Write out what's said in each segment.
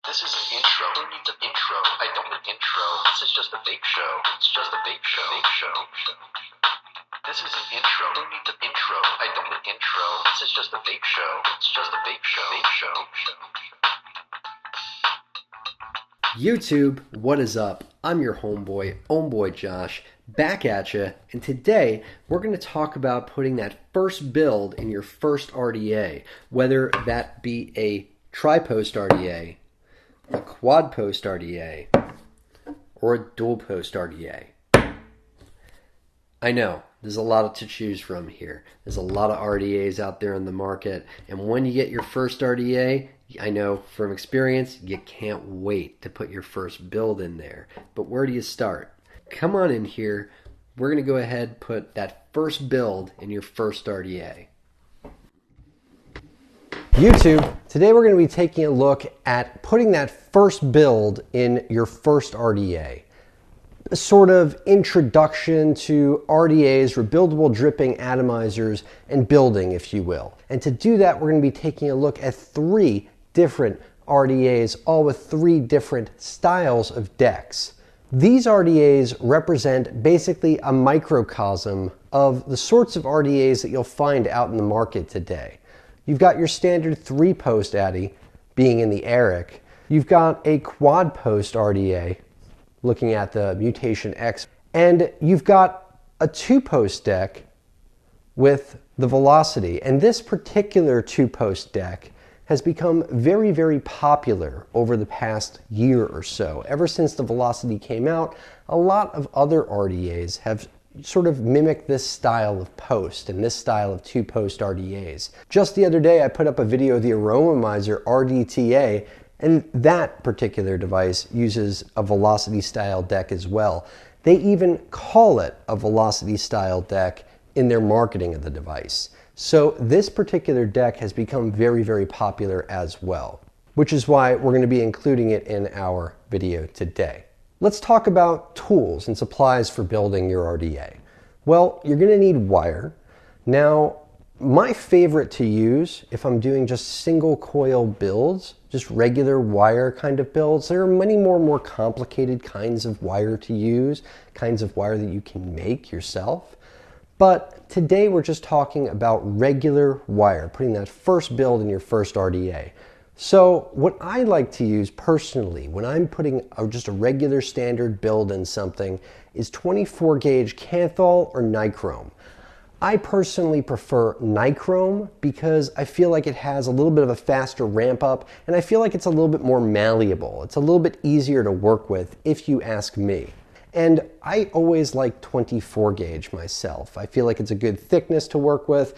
This is an intro. Who needs an intro? I don't need an intro. This is just a fake show. It's just a fake show. Fake show. This is an intro. Who needs an intro? I don't need an intro. This is just a fake show. It's just a fake show. Fake show. YouTube, what is up? I'm your homeboy Josh, back at you, and today we're going to talk about putting that first build in your first RDA, whether that be a Tri Post RDA, a Quad Post RDA, or a Dual Post RDA. I know, there's a lot to choose from here. There's a lot of RDAs out there in the market, and when you get your first RDA, I know from experience, you can't wait to put your first build in there. But where do you start? Come on in here. We're going to go ahead and put that first build in your first RDA. YouTube, today we're going to be taking a look at putting that first build in your first RDA. A sort of introduction to RDAs, rebuildable dripping atomizers, and building, if you will. And to do that, we're going to be taking a look at three different RDAs, all with three different styles of decks. These RDAs represent basically a microcosm of the sorts of RDAs that you'll find out in the market today. You've got your standard 3-post ADI being in the Eric. You've got a Quad Post RDA looking at the Mutation X. And you've got a 2-post deck with the Velocity. And this particular 2-post deck has become very, very popular over the past year or so. Ever since the Velocity came out, a lot of other RDAs have sort of mimicked this style of post and this style of 2-post RDAs. Just the other day, I put up a video of the Aromomizer RDTA, and that particular device uses a Velocity style deck as well. They even call it a Velocity style deck in their marketing of the device. So this particular deck has become very, very popular as well, which is why we're going to be including it in our video today. Let's talk about tools and supplies for building your RDA. Well, you're going to need wire. Now, my favorite to use if I'm doing just single coil builds, just regular wire kind of builds, there are many more complicated kinds of wire to use, kinds of wire that you can make yourself. But today we're just talking about regular wire, putting that first build in your first RDA. So what I like to use personally when I'm putting just a regular standard build in something is 24 gauge Kanthal or Nichrome. I personally prefer Nichrome because I feel like it has a little bit of a faster ramp up, and I feel like it's a little bit more malleable. It's a little bit easier to work with if you ask me. And I always like 24 gauge myself. I feel like it's a good thickness to work with.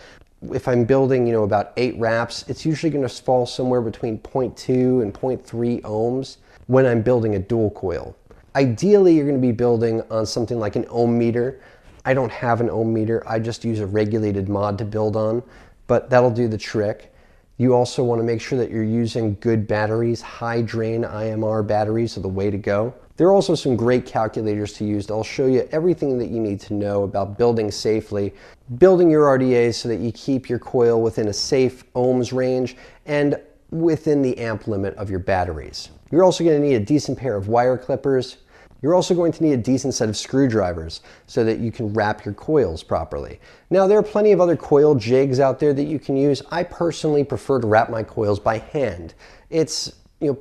If I'm building, about 8 wraps, it's usually going to fall somewhere between 0.2 and 0.3 ohms when I'm building a dual coil. Ideally, you're going to be building on something like an ohm meter. I don't have an ohm meter. I just use a regulated mod to build on, but that'll do the trick. You also want to make sure that you're using good batteries. High drain IMR batteries are the way to go. There are also some great calculators to use that'll show you everything that you need to know about building safely, building your RDAs so that you keep your coil within a safe ohms range and within the amp limit of your batteries. You're also going to need a decent pair of wire clippers. You're also going to need a decent set of screwdrivers so that you can wrap your coils properly. Now, there are plenty of other coil jigs out there that you can use. I personally prefer to wrap my coils by hand. It's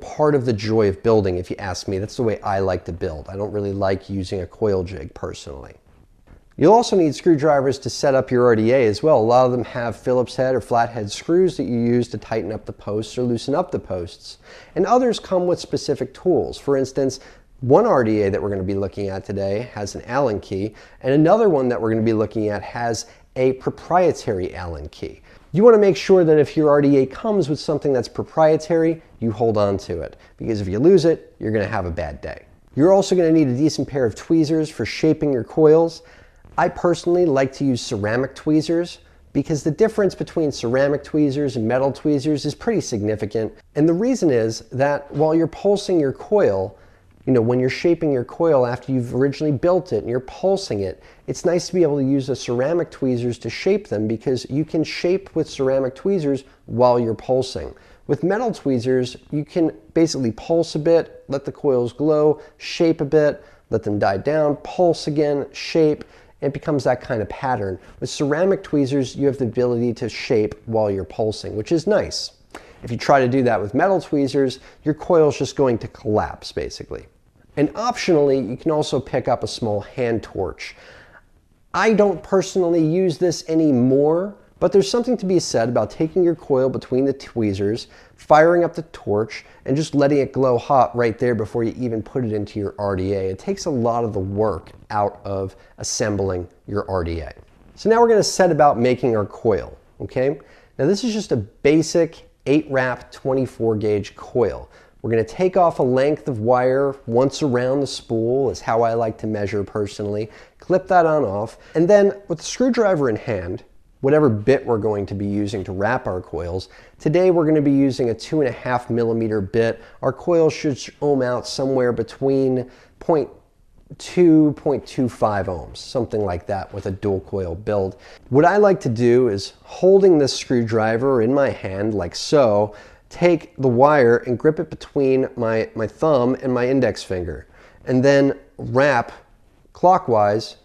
part of the joy of building, if you ask me. That's the way I like to build. I don't really like using a coil jig personally. You'll also need screwdrivers to set up your RDA as well. A lot of them have Phillips head or flathead screws that you use to tighten up the posts or loosen up the posts. And others come with specific tools. For instance, one RDA that we're going to be looking at today has an Allen key, and another one that we're going to be looking at has a proprietary Allen key. You want to make sure that if your RDA comes with something that's proprietary, you hold on to it, because if you lose it, you're going to have a bad day. You're also going to need a decent pair of tweezers for shaping your coils. I personally like to use ceramic tweezers because the difference between ceramic tweezers and metal tweezers is pretty significant. And the reason is that while you're pulsing your coil, when you're shaping your coil after you've originally built it and you're pulsing it, it's nice to be able to use the ceramic tweezers to shape them because you can shape with ceramic tweezers while you're pulsing. With metal tweezers, you can basically pulse a bit, let the coils glow, shape a bit, let them die down, pulse again, shape. It becomes that kind of pattern. With ceramic tweezers, you have the ability to shape while you're pulsing, which is nice. If you try to do that with metal tweezers, your coil's just going to collapse, basically. And optionally, you can also pick up a small hand torch. I don't personally use this anymore, but there's something to be said about taking your coil between the tweezers, firing up the torch, and just letting it glow hot right there before you even put it into your RDA. It takes a lot of the work out of assembling your RDA. So now we're going to set about making our coil, okay? Now this is just a basic 8-wrap 24 gauge coil. We're going to take off a length of wire once around the spool, is how I like to measure personally. Clip that on off, and then with the screwdriver in hand, whatever bit we're going to be using to wrap our coils, today we're going to be using a 2.5 millimeter bit. Our coil should ohm out somewhere between 0.2, 0.25 ohms, something like that with a dual coil build. What I like to do is, holding this screwdriver in my hand like so, take the wire and grip it between my thumb and my index finger, and then wrap clockwise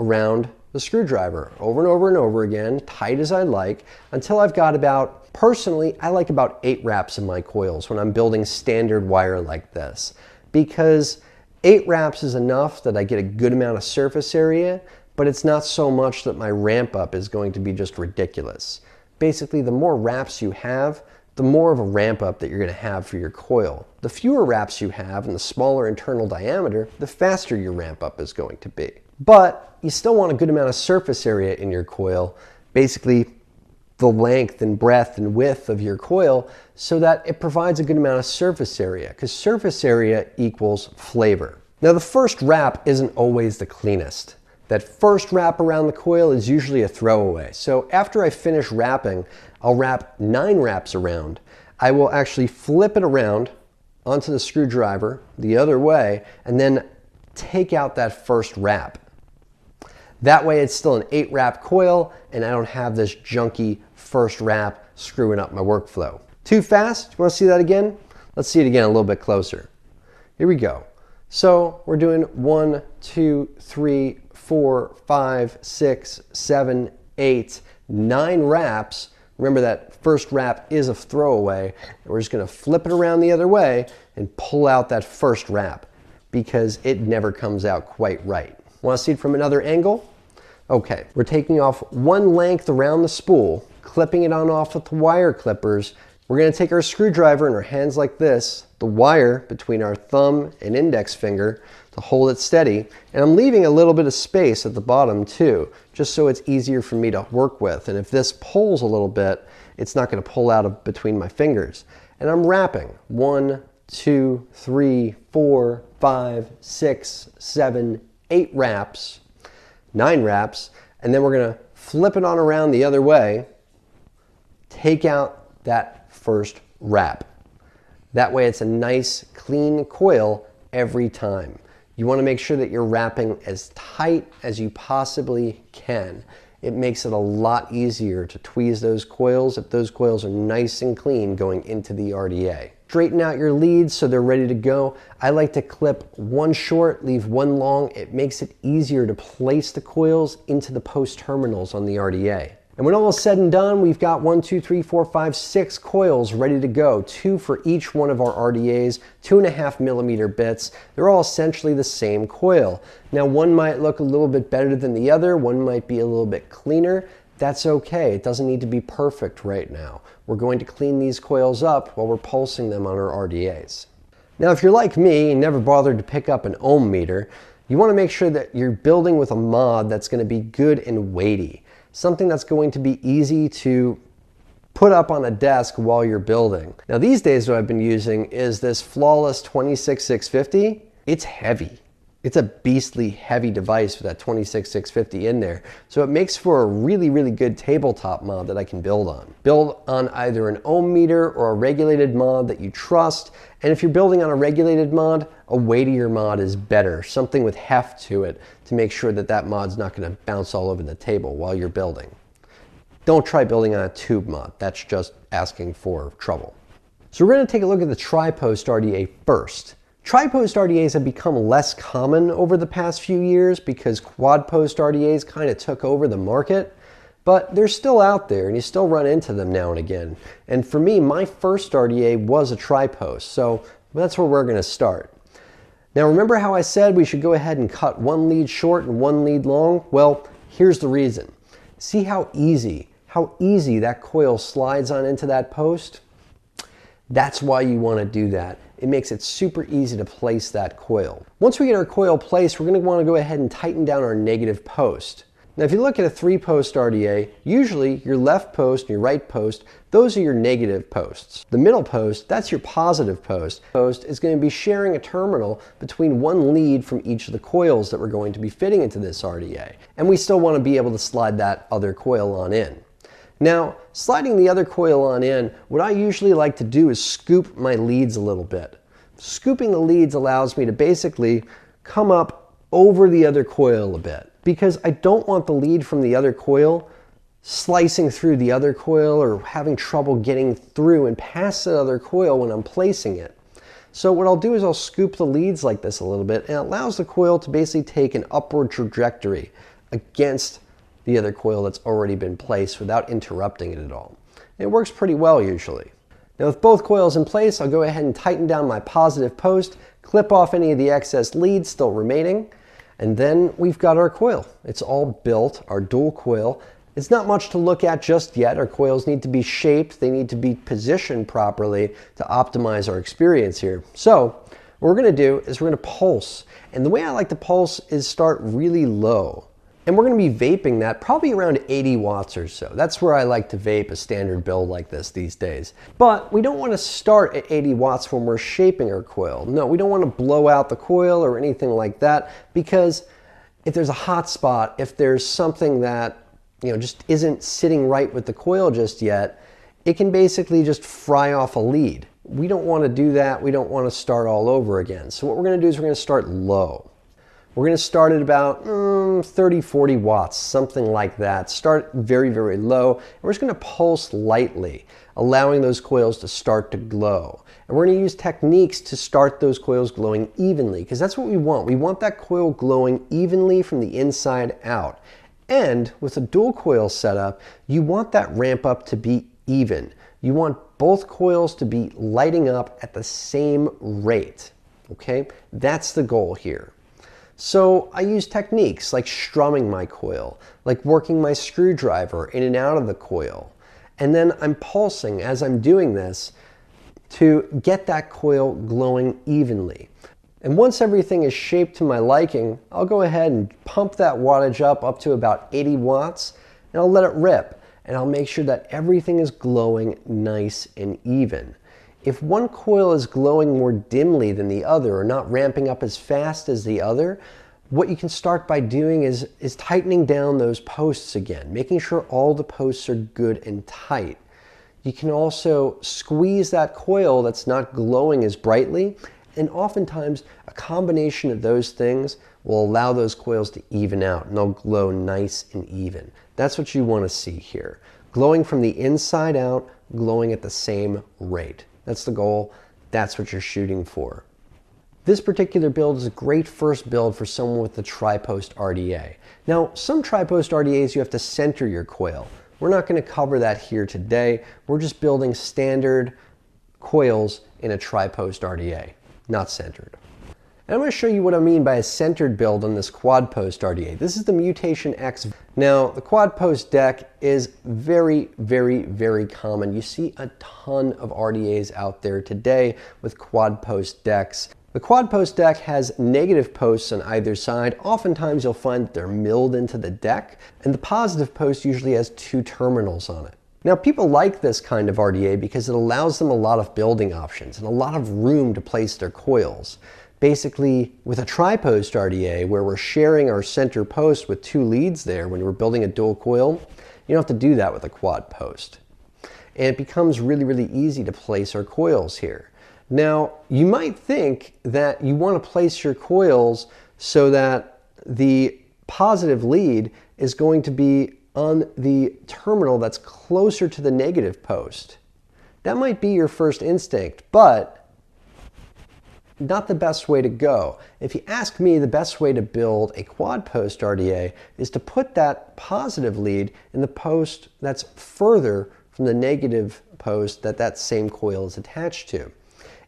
around the screwdriver over and over and over again, tight as I like, until I've got about, personally, I like about 8 wraps in my coils when I'm building standard wire like this, because 8 wraps is enough that I get a good amount of surface area, but it's not so much that my ramp up is going to be just ridiculous. Basically, the more wraps you have, the more of a ramp up that you're going to have for your coil. The fewer wraps you have and the smaller internal diameter, the faster your ramp up is going to be. But you still want a good amount of surface area in your coil, basically the length and breadth and width of your coil, so that it provides a good amount of surface area, because surface area equals flavor. Now the first wrap isn't always the cleanest. That first wrap around the coil is usually a throwaway. So after I finish wrapping, I'll wrap 9 wraps around. I will actually flip it around onto the screwdriver the other way, and then take out that first wrap. That way it's still an 8-wrap coil, and I don't have this junky first wrap screwing up my workflow. Too fast? You want to see that again? Let's see it again a little bit closer. Here we go. So we're doing 1, 2, 3, 4, 5, 6, 7, 8, 9 wraps. Remember that first wrap is a throwaway, and we're just going to flip it around the other way and pull out that first wrap, because it never comes out quite right. Want to see it from another angle? Okay, we're taking off one length around the spool, clipping it on off with the wire clippers. We're going to take our screwdriver in our hands like this, the wire between our thumb and index finger to hold it steady, and I'm leaving a little bit of space at the bottom too, just so it's easier for me to work with. And if this pulls a little bit, it's not going to pull out of between my fingers. And I'm wrapping 1, 2, 3, 4, 5, 6, 7, 8 wraps, 9 wraps, and then we're going to flip it on around the other way, take out that first wrap. That way it's a nice clean coil every time. You want to make sure that you're wrapping as tight as you possibly can. It makes it a lot easier to tweeze those coils if those coils are nice and clean going into the RDA. Straighten out your leads so they're ready to go. I like to clip one short, leave one long. It makes it easier to place the coils into the post terminals on the RDA. And when all is said and done, we've got 1, 2, 3, 4, 5, 6 coils ready to go. 2 for each one of our RDAs, 2.5 millimeter bits. They're all essentially the same coil. Now one might look a little bit better than the other, one might be a little bit cleaner. That's okay, it doesn't need to be perfect right now. We're going to clean these coils up while we're pulsing them on our RDAs. Now if you're like me and never bothered to pick up an ohm meter, you want to make sure that you're building with a mod that's going to be good and weighty. Something that's going to be easy to put up on a desk while you're building. Now these days what I've been using is this Flawless 26650. It's heavy. It's a beastly heavy device with that 26650 in there. So it makes for a really, really good tabletop mod that I can build on. Build on either an ohm meter or a regulated mod that you trust. And if you're building on a regulated mod, a weightier mod is better. Something with heft to it to make sure that that mod's not going to bounce all over the table while you're building. Don't try building on a tube mod. That's just asking for trouble. So we're going to take a look at the Tri Post RDA first. Tri Post RDAs have become less common over the past few years because Quad Post RDAs kind of took over the market, but they're still out there and you still run into them now and again. And for me, my first RDA was a Tri Post, so that's where we're going to start. Now remember how I said we should go ahead and cut one lead short and one lead long? Well, here's the reason. See how easy that coil slides on into that post? That's why you want to do that. It makes it super easy to place that coil. Once we get our coil placed, we're going to want to go ahead and tighten down our negative post. Now if you look at a 3-post RDA, usually your left post and your right post, those are your negative posts. The middle post, that's your positive post. Post is going to be sharing a terminal between one lead from each of the coils that we're going to be fitting into this RDA. And we still want to be able to slide that other coil on in. Now, sliding the other coil on in, what I usually like to do is scoop my leads a little bit. Scooping the leads allows me to basically come up over the other coil a bit, because I don't want the lead from the other coil slicing through the other coil or having trouble getting through and past the other coil when I'm placing it. So what I'll do is I'll scoop the leads like this a little bit, and it allows the coil to basically take an upward trajectory against the other coil that's already been placed without interrupting it at all. It works pretty well usually. Now with both coils in place, I'll go ahead and tighten down my positive post, clip off any of the excess leads still remaining, and then we've got our coil. It's all built, our dual coil. It's not much to look at just yet. Our coils need to be shaped, they need to be positioned properly to optimize our experience here. So what we're going to do is we're going to pulse. And the way I like to pulse is start really low. And we're going to be vaping that probably around 80 watts or so. That's where I like to vape a standard build like this these days. But we don't want to start at 80 watts when we're shaping our coil. No, we don't want to blow out the coil or anything like that, because if there's a hot spot, if there's something that just isn't sitting right with the coil just yet, it can basically just fry off a lead. We don't want to do that. We don't want to start all over again. So what we're going to do is we're going to start low. We're going to start at about 30, 40 watts, something like that. Start very, very low. And we're just going to pulse lightly, allowing those coils to start to glow. And we're going to use techniques to start those coils glowing evenly, because that's what we want. We want that coil glowing evenly from the inside out. And with a dual coil setup, you want that ramp up to be even. You want both coils to be lighting up at the same rate. Okay? That's the goal here. So I use techniques like strumming my coil, like working my screwdriver in and out of the coil. And then I'm pulsing as I'm doing this to get that coil glowing evenly. And once everything is shaped to my liking, I'll go ahead and pump that wattage up to about 80 watts, and I'll let it rip. And I'll make sure that everything is glowing nice and even. If one coil is glowing more dimly than the other, or not ramping up as fast as the other, what you can start by doing is tightening down those posts again, making sure all the posts are good and tight. You can also squeeze that coil that's not glowing as brightly, and oftentimes a combination of those things will allow those coils to even out, and they'll glow nice and even. That's what you want to see here. Glowing from the inside out, glowing at the same rate. That's the goal. That's what you're shooting for. This particular build is a great first build for someone with the Tri Post RDA. Now, some Tri Post RDAs you have to center your coil. We're not going to cover that here today. We're just building standard coils in a Tri Post RDA, not centered. And I'm going to show you what I mean by a centered build on this Quad Post RDA. This is the Mutation X. Now, the Quad Post deck is very, very, very common. You see a ton of RDAs out there today with Quad Post decks. The Quad Post deck has negative posts on either side. Oftentimes you'll find that they're milled into the deck, and the positive post usually has 2 terminals on it. Now, people like this kind of RDA because it allows them a lot of building options and a lot of room to place their coils. Basically, with a Tri Post RDA, where we're sharing our center post with 2 leads there when we're building a dual coil, you don't have to do that with a Quad Post. And it becomes really, really easy to place our coils here. Now, you might think that you want to place your coils so that the positive lead is going to be on the terminal that's closer to the negative post. That might be your first instinct, but not the best way to go. If you ask me, the best way to build a quad post RDA is to put that positive lead in the post that's further from the negative post that that same coil is attached to.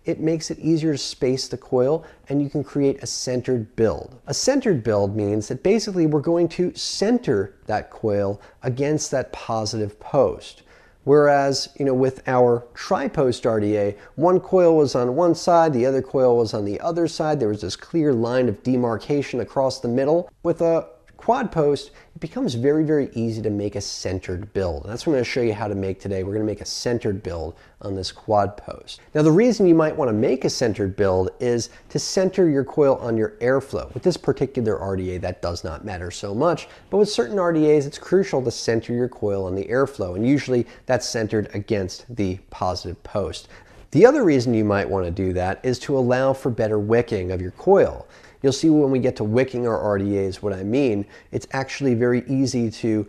It makes it easier to space the coil, and you can create a centered build. A centered build means that basically we're going to center that coil against that positive post. Whereas, with our Tri Post RDA, one coil was on one side, the other coil was on the other side. There was this clear line of demarcation across the middle. With a quad post, it becomes very, very easy to make a centered build. And that's what I'm going to show you how to make today. We're going to make a centered build on this quad post. Now, the reason you might want to make a centered build is to center your coil on your airflow. With this particular RDA, that does not matter so much, but with certain RDAs, it's crucial to center your coil on the airflow, and usually that's centered against the positive post. The other reason you might want to do that is to allow for better wicking of your coil. You'll see when we get to wicking our RDAs what I mean. It's actually very easy to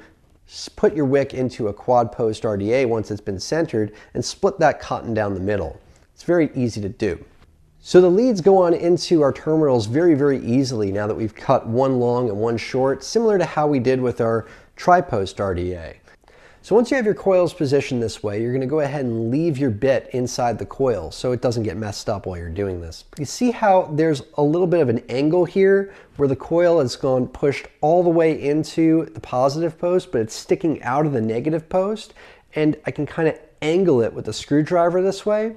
put your wick into a quad post RDA once it's been centered and split that cotton down the middle. It's very easy to do. So the leads go on into our terminals very, very easily now that we've cut one long and one short, similar to how we did with our Tri Post RDA. So once you have your coils positioned this way, you're going to go ahead and leave your bit inside the coil so it doesn't get messed up while you're doing this. You see how there's a little bit of an angle here where the coil has gone pushed all the way into the positive post, but it's sticking out of the negative post, and I can kind of angle it with a screwdriver this way.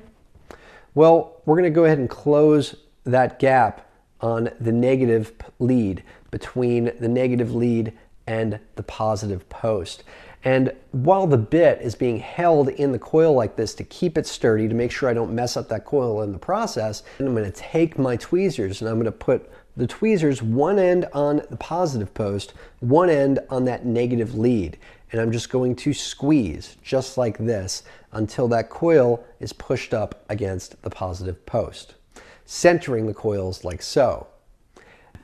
Well, we're going to go ahead and close that gap on the negative lead between the negative lead and the positive post. And while the bit is being held in the coil like this to keep it sturdy, to make sure I don't mess up that coil in the process, I'm going to take my tweezers and I'm going to put the tweezers one end on the positive post, one end on that negative lead. And I'm just going to squeeze just like this until that coil is pushed up against the positive post, centering the coils like so.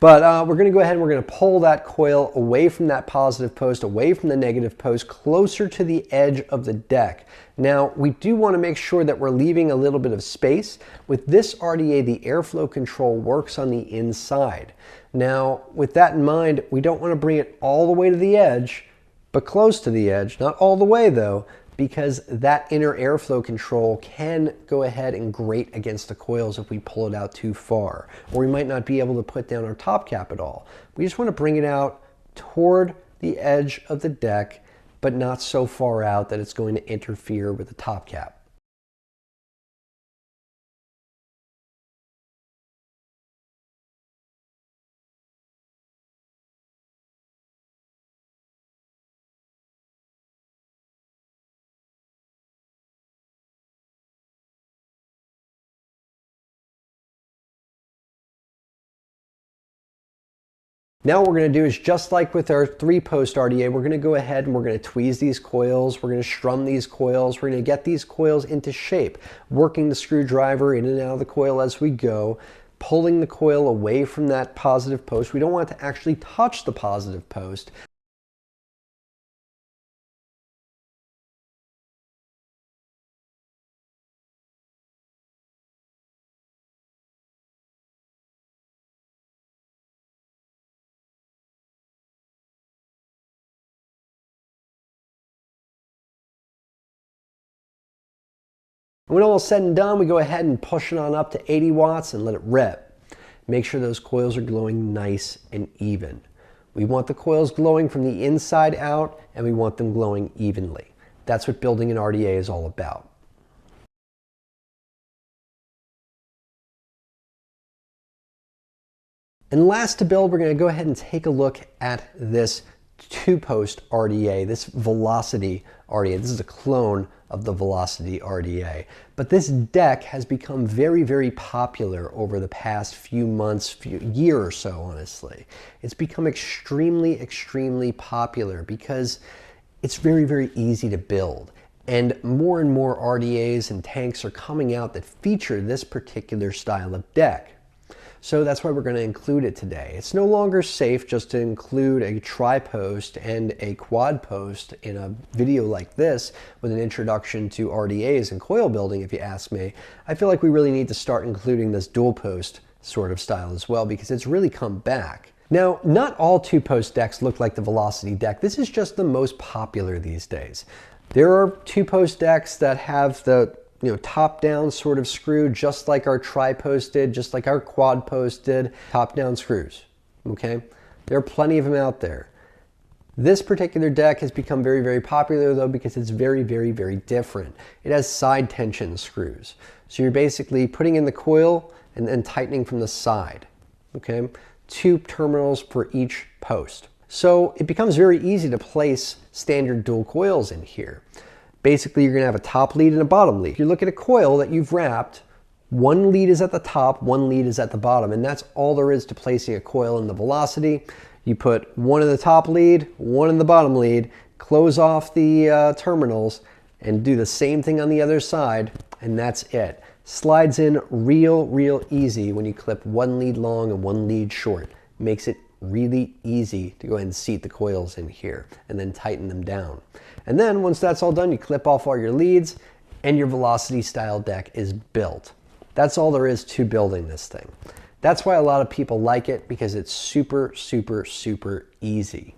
But we're going to go ahead and we're going to pull that coil away from that positive post, away from the negative post, closer to the edge of the deck. Now, we do want to make sure that we're leaving a little bit of space. With this RDA, the airflow control works on the inside. Now, with that in mind, we don't want to bring it all the way to the edge, but close to the edge. Not all the way, though, because that inner airflow control can go ahead and grate against the coils if we pull it out too far, or we might not be able to put down our top cap at all. We just want to bring it out toward the edge of the deck, but not so far out that it's going to interfere with the top cap. Now what we're going to do is just like with our 3-post RDA, we're going to go ahead and we're going to tweeze these coils, we're going to strum these coils, we're going to get these coils into shape, working the screwdriver in and out of the coil as we go, pulling the coil away from that positive post. We don't want it to actually touch the positive post. When all is said and done, we go ahead and push it on up to 80 watts and let it rip. Make sure those coils are glowing nice and even. We want the coils glowing from the inside out, and we want them glowing evenly. That's what building an RDA is all about. And last to build, we're going to go ahead and take a look at this 2-post RDA, this Velocity RDA. This is a clone of the Velocity RDA. But this deck has become very, very popular over the past few months, year or so, honestly. It's become extremely, extremely popular because it's very, very easy to build. And more RDAs and tanks are coming out that feature this particular style of deck. So that's why we're going to include it today. It's no longer safe just to include a tri-post and a quad post in a video like this with an introduction to RDAs and coil building, if you ask me. I feel like we really need to start including this dual post sort of style as well, because it's really come back. Now, not all two-post decks look like the Velocity deck. This is just the most popular these days. There are two-post decks that have the top-down sort of screw, just like our tri-post did, just like our quad post did, top-down screws, okay? There are plenty of them out there. This particular deck has become very, very popular though, because it's very, very, very different. It has side tension screws. So you're basically putting in the coil and then tightening from the side, okay? 2 terminals for each post. So it becomes very easy to place standard dual coils in here. Basically, you're gonna have a top lead and a bottom lead. If you look at a coil that you've wrapped, one lead is at the top, one lead is at the bottom, and that's all there is to placing a coil in the Velocity. You put one in the top lead, one in the bottom lead, close off the terminals, and do the same thing on the other side, and that's it. Slides in real easy when you clip one lead long and one lead short. Makes it really easy to go ahead and seat the coils in here and then tighten them down. And then once that's all done, you clip off all your leads and your Velocity style deck is built. That's all there is to building this thing. That's why a lot of people like it, because it's super easy.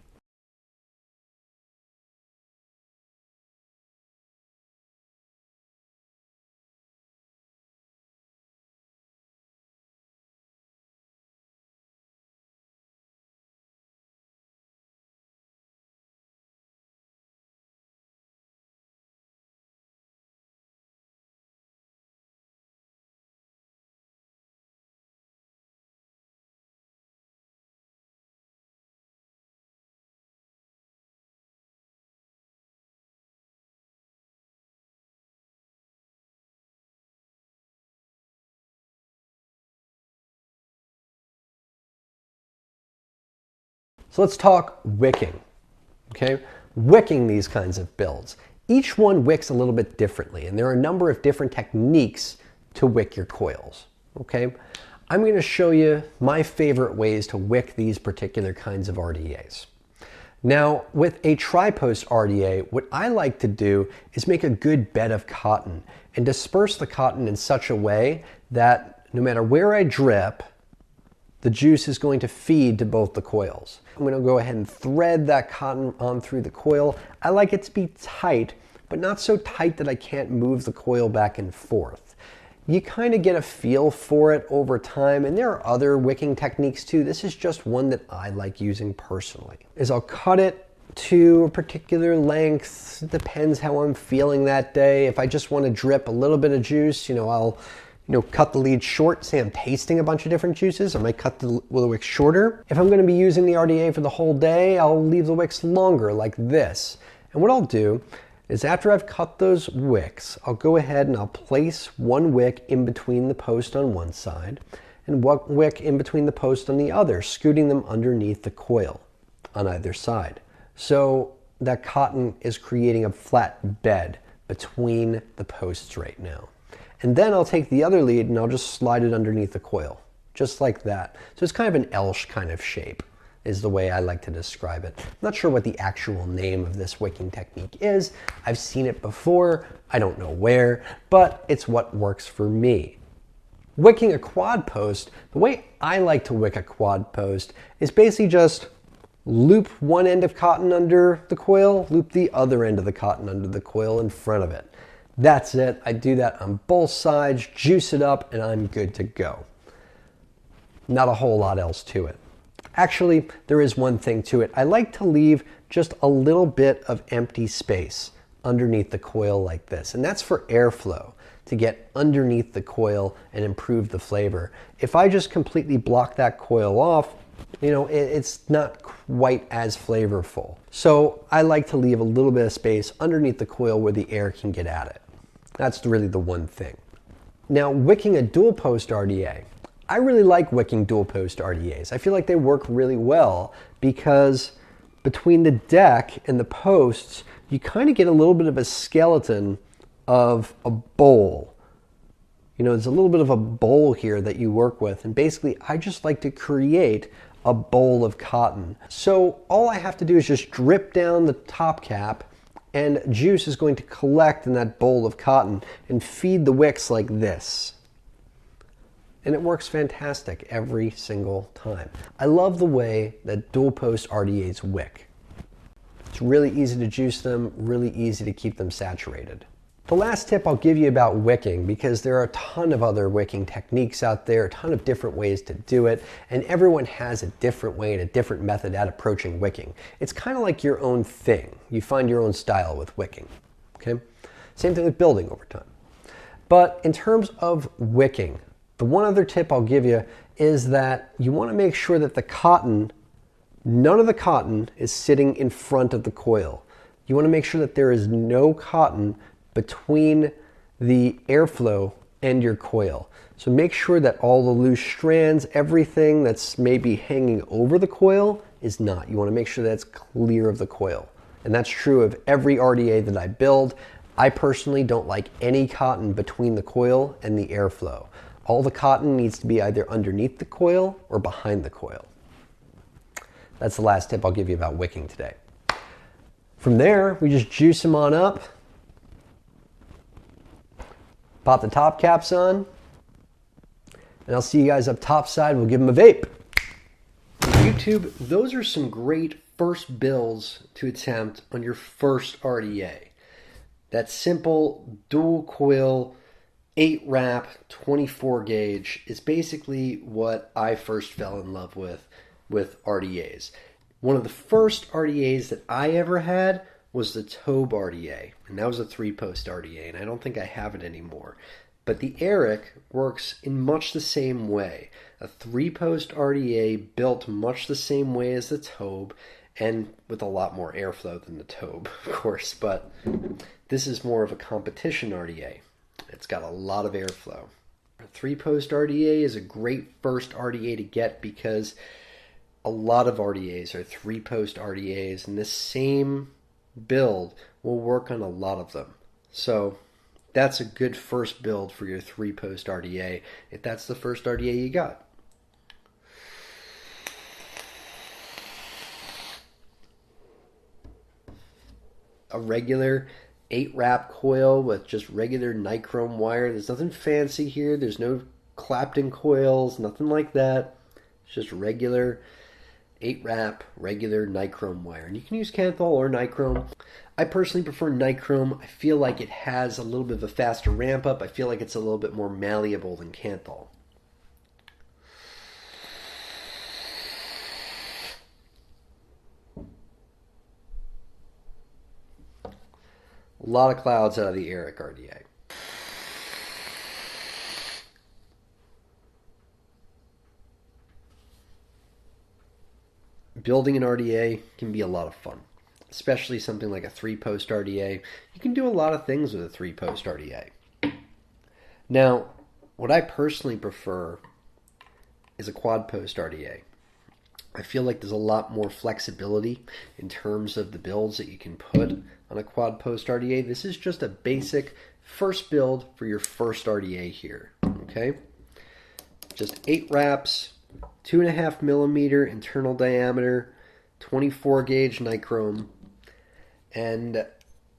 So let's talk wicking, okay? Wicking these kinds of builds. Each one wicks a little bit differently, and there are a number of different techniques to wick your coils, okay? I'm gonna show you my favorite ways to wick these particular kinds of RDAs. Now, with a Tri Post RDA, what I like to do is make a good bed of cotton and disperse the cotton in such a way that no matter where I drip, the juice is going to feed to both the coils. I'm going to go ahead and thread that cotton on through the coil. I like it to be tight, but not so tight that I can't move the coil back and forth. You kind of get a feel for it over time, and there are other wicking techniques too. This is just one that I like using personally. I'll cut it to a particular length. It depends how I'm feeling that day. If I just want to drip a little bit of juice, I'll cut the lead short. Say I'm tasting a bunch of different juices, I might cut the wick shorter. If I'm going to be using the RDA for the whole day, I'll leave the wicks longer like this. And what I'll do is after I've cut those wicks, I'll go ahead and I'll place one wick in between the post on one side and one wick in between the post on the other, scooting them underneath the coil on either side. So that cotton is creating a flat bed between the posts right now. And then I'll take the other lead and I'll just slide it underneath the coil, just like that. So it's kind of an L kind of shape is the way I like to describe it. I'm not sure what the actual name of this wicking technique is. I've seen it before, I don't know where, but it's what works for me. Wicking a quad post, the way I like to wick a quad post is basically just loop one end of cotton under the coil, loop the other end of the cotton under the coil in front of it. That's it. I do that on both sides, juice it up, and I'm good to go. Not a whole lot else to it. Actually, there is one thing to it. I like to leave just a little bit of empty space underneath the coil like this, and that's for airflow, to get underneath the coil and improve the flavor. If I just completely block that coil off, it's not quite as flavorful. So I like to leave a little bit of space underneath the coil where the air can get at it. That's really the one thing. Now, wicking a dual post RDA. I really like wicking dual post RDAs. I feel like they work really well because between the deck and the posts, you kind of get a little bit of a skeleton of a bowl. You know, there's a little bit of a bowl here that you work with, and basically I just like to create a bowl of cotton. So all I have to do is just drip down the top cap, and juice is going to collect in that bowl of cotton and feed the wicks like this. And it works fantastic every single time. I love the way that dual post RDAs wick. It's really easy to juice them, really easy to keep them saturated. The last tip I'll give you about wicking, because there are a ton of other wicking techniques out there, a ton of different ways to do it, and everyone has a different way and a different method at approaching wicking. It's kind of like your own thing. You find your own style with wicking, okay? Same thing with building over time. But in terms of wicking, the one other tip I'll give you is that you want to make sure that the cotton, none of the cotton is sitting in front of the coil. You want to make sure that there is no cotton between the airflow and your coil. So make sure that all the loose strands, everything that's maybe hanging over the coil is not. You want to make sure that's clear of the coil. And that's true of every RDA that I build. I personally don't like any cotton between the coil and the airflow. All the cotton needs to be either underneath the coil or behind the coil. That's the last tip I'll give you about wicking today. From there, we just juice them on up. Pop the top caps on, and I'll see you guys up top side. We'll give them a vape. YouTube, those are some great first builds to attempt on your first RDA. That simple dual coil 8 wrap 24 gauge is basically what I first fell in love with RDAs. One of the first RDAs that I ever had was the Tobe RDA, and that was a 3-post RDA, and I don't think I have it anymore. But the Eric works in much the same way. A 3-post RDA built much the same way as the Tobe, and with a lot more airflow than the Tobe, of course, but this is more of a competition RDA. It's got a lot of airflow. A 3-post RDA is a great first RDA to get because a lot of RDAs are 3-post RDAs, and this same build will work on a lot of them. So that's a good first build for your 3-post RDA if that's the first RDA you got. A regular 8-wrap coil with just regular Nichrome wire. There's nothing fancy here. There's no Clapton coils, nothing like that. It's just regular 8-wrap, regular Nichrome wire. And you can use Kanthal or Nichrome. I personally prefer Nichrome. I feel like it has a little bit of a faster ramp up. I feel like it's a little bit more malleable than Kanthal. A lot of clouds out of the Eric RDA. Building an RDA can be a lot of fun, especially something like a 3-post RDA. You can do a lot of things with a 3-post RDA. Now, what I personally prefer is a quad-post RDA. I feel like there's a lot more flexibility in terms of the builds that you can put on a quad-post RDA. This is just a basic first build for your first RDA here, okay? Just 8 wraps, 2.5 millimeter internal diameter, 24 gauge Nichrome, and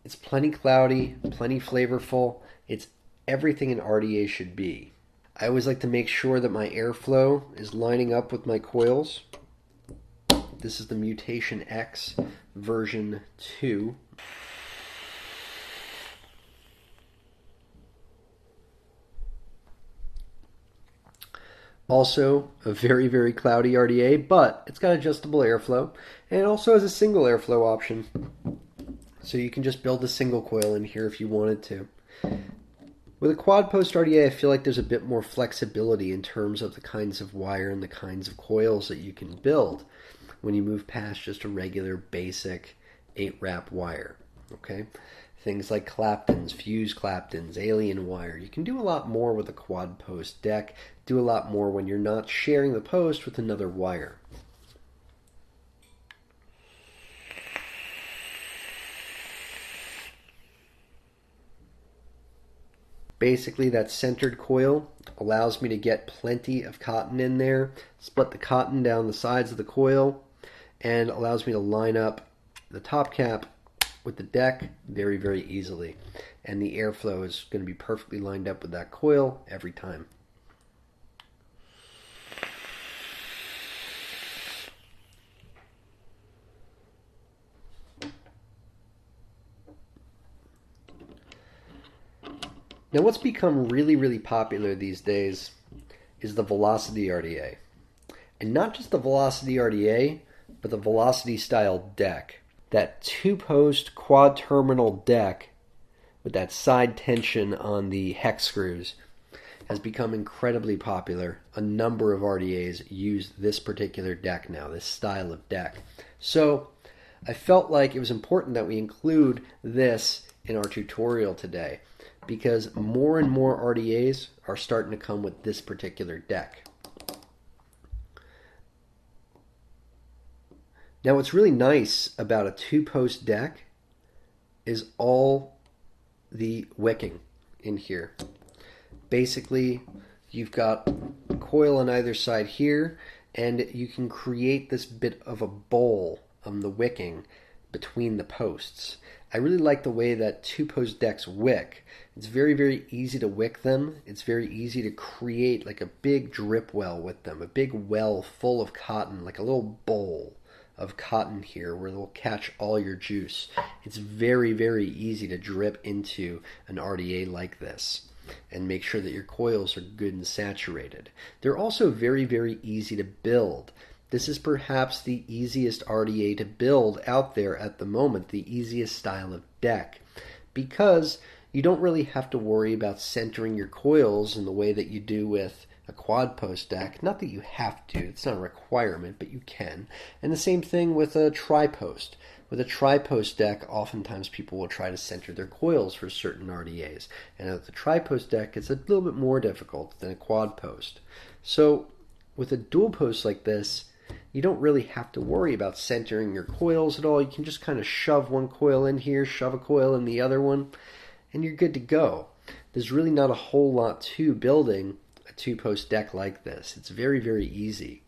it's plenty cloudy, plenty flavorful. It's everything an RDA should be. I always like to make sure that my airflow is lining up with my coils. This is the Mutation X version 2. Also a very, very cloudy RDA, but it's got adjustable airflow, and it also has a single airflow option. So you can just build a single coil in here if you wanted to. With a quad post RDA, I feel like there's a bit more flexibility in terms of the kinds of wire and the kinds of coils that you can build when you move past just a regular basic 8-wrap wire. Okay? Things like Claptons, fuse Claptons, alien wire. You can do a lot more with a quad post deck, do a lot more when you're not sharing the post with another wire. Basically, that centered coil allows me to get plenty of cotton in there, split the cotton down the sides of the coil, and allows me to line up the top cap with the deck very, very easily. And the airflow is going to be perfectly lined up with that coil every time. Now, what's become really, really popular these days is the velocity RDA. And not just the velocity RDA, but the velocity style deck. That two-post quad terminal deck with that side tension on the hex screws has become incredibly popular. A number of RDAs use this particular deck now, this style of deck. So I felt like it was important that we include this in our tutorial today, because more and more RDAs are starting to come with this particular deck. Now, what's really nice about a two-post deck is all the wicking in here. Basically, you've got a coil on either side here, and you can create this bit of a bowl of the wicking between the posts. I really like the way that two-post decks wick. It's very, very easy to wick them. It's very easy to create like a big drip well with them, a big well full of cotton, like a little bowl of cotton here where they'll catch all your juice. It's very, very easy to drip into an RDA like this and make sure that your coils are good and saturated. They're also very, very easy to build. This is perhaps the easiest RDA to build out there at the moment, the easiest style of deck, because you don't really have to worry about centering your coils in the way that you do with a quad post deck. Not that you have to, it's not a requirement, but you can. And the same thing with a tri post. With a tri post deck, oftentimes people will try to center their coils for certain RDAs. And with the tri post deck, it's a little bit more difficult than a quad post. So with a dual post like this, you don't really have to worry about centering your coils at all. You can just kind of shove one coil in here, shove a coil in the other one, and you're good to go. There's really not a whole lot to building a two-post deck like this. It's very, very easy,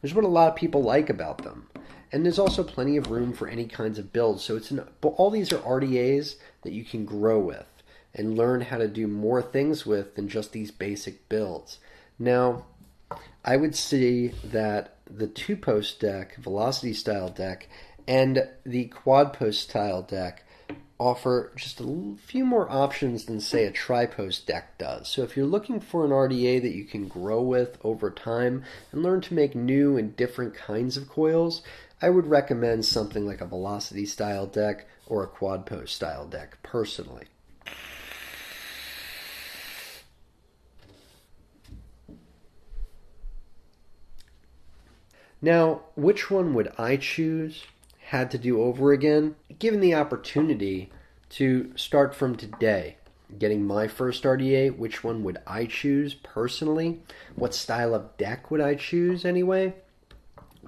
which is what a lot of people like about them. And there's also plenty of room for any kinds of builds. So all these are RDAs that you can grow with and learn how to do more things with than just these basic builds. Now, I would say that the two-post deck, velocity style deck, and the quad post style deck offer just a few more options than, say, a tri-post deck does. So if you're looking for an RDA that you can grow with over time and learn to make new and different kinds of coils, I would recommend something like a velocity style deck or a quad post style deck personally. Now, which one would I choose had to do over again? Given the opportunity to start from today, getting my first RDA, which one would I choose personally? What style of deck would I choose anyway?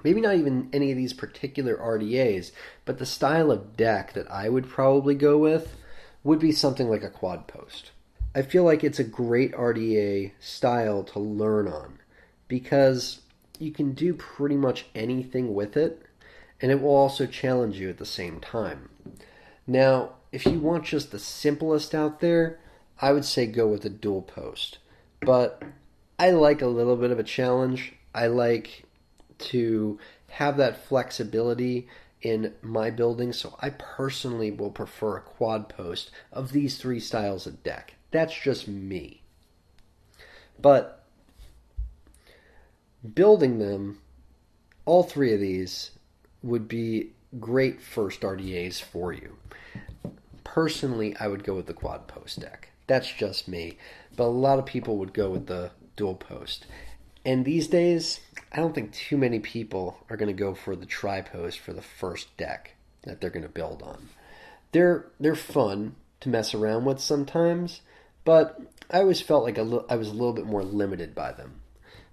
Maybe not even any of these particular RDAs, but the style of deck that I would probably go with would be something like a quad post. I feel like it's a great RDA style to learn on because you can do pretty much anything with it, and it will also challenge you at the same time. Now, if you want just the simplest out there, I would say go with a dual post. But I like a little bit of a challenge. I like to have that flexibility in my building, so I personally will prefer a quad post of these three styles of deck. That's just me. But building them, all three of these would be great first RDAs for you. Personally, I would go with the quad post deck. That's just me. But a lot of people would go with the dual post. And these days, I don't think too many people are going to go for the tri post for the first deck that they're going to build on. They're fun to mess around with sometimes, but I always felt like I was a little bit more limited by them.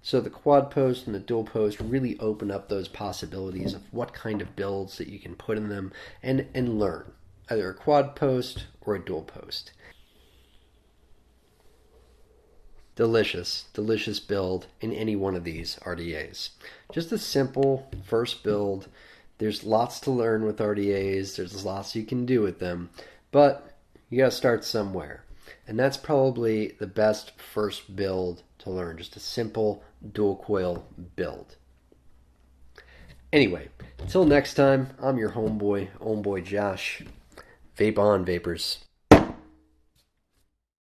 So the quad post and the dual post really open up those possibilities of what kind of builds that you can put in them and learn, either a quad post or a dual post. delicious, delicious build in any one of these RDAs. Just a simple first build. There's lots to learn with RDAs. There's lots you can do with them, but you gotta start somewhere. And that's probably the best first build to learn, just a simple dual coil build. Anyway, until next time, I'm your homeboy Josh. Vape on, vapors.